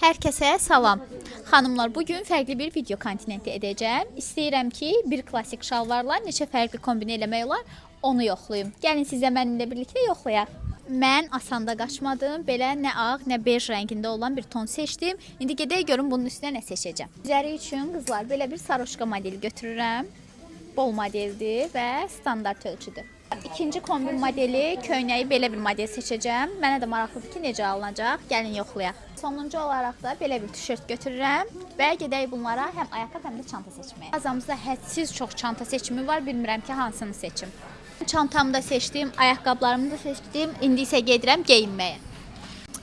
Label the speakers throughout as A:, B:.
A: Hər kəsə salam. Xanımlar, bugün fərqli bir video kontinenti edəcəm. İstəyirəm ki, bir klassik şalvarla neçə fərqli kombinə eləmək olar, onu yoxlayım. Gəlin sizə mənimlə birlikdə yoxlayaq. Mən asanda qaçmadım. Belə nə ağ, nə bej rəngində olan bir ton seçdim. İndi gedək görüm bunun üstünə nə seçəcəm. Üzəri üçün qızlar belə bir saroşka modeli götürürəm. Bol modeldir və standart ölçüdür. İkinci kombin modeli, köynəyi belə bir model seçəcəm. Mənə də maraqlıdır ki, necə alınacaq. Gəlin yoxlayaq. Sonuncu olaraq da belə bir tişört götürürəm və gedək bunlara həm ayaqqabı, həm də çanta seçməyə. Mağazamızda hədsiz çox çanta seçimi var. Bilmirəm ki, hansını seçim. Çantamı da seçdim, ayaqqabılarımı da seçdim. İndi isə gedirəm geyinməyə.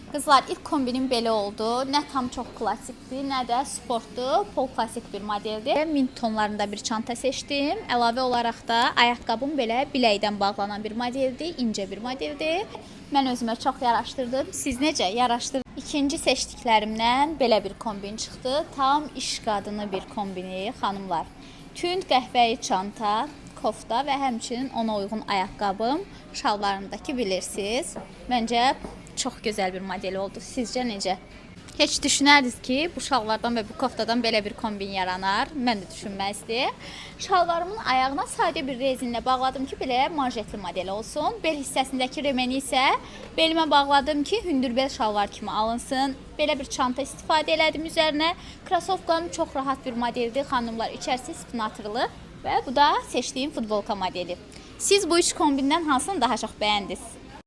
A: Qızlar, ilk kombinim belə oldu. Nə tam çox klassikdir, nə də sportdur. Pol klassik bir modeldir. Mint tonlarında bir çanta seçdim. Əlavə olaraq da ayaqqabım belə biləkdən bağlanan bir modeldir, incə bir modeldir. Mən özümə çox yaraşdırdım. Siz necə yaraşdırdınız? İkinci seçdiklərimdən belə bir kombin çıxdı. Tam iş qadını bir kombini, xanımlar. Tünd qəhvəyi çanta, kofta və həmçinin ona uyğun ayaqqabım. Şalvarındakı bilirsiniz. Məncə çox gözəl bir model oldu. Sizcə necə? Heç düşünərdiniz ki, bu şalvardan və bu koftadan belə bir kombin yaranar. Mən də düşünməzdim. Şalvarımın ayağına sadə bir rezinlə bağladım ki, belə manjetli model olsun. Bel hissəsindəki remeni isə belimə bağladım ki, hündürbel şalvar kimi alınsın. Belə bir çanta istifadə elədim üzərinə. Krasovkam çox rahat bir modeldir, xanımlar. İçərisi spinatrlı və bu da seçdiyim futbolka modeli. Siz bu üç kombindən hansını daha çox bəyəndiniz?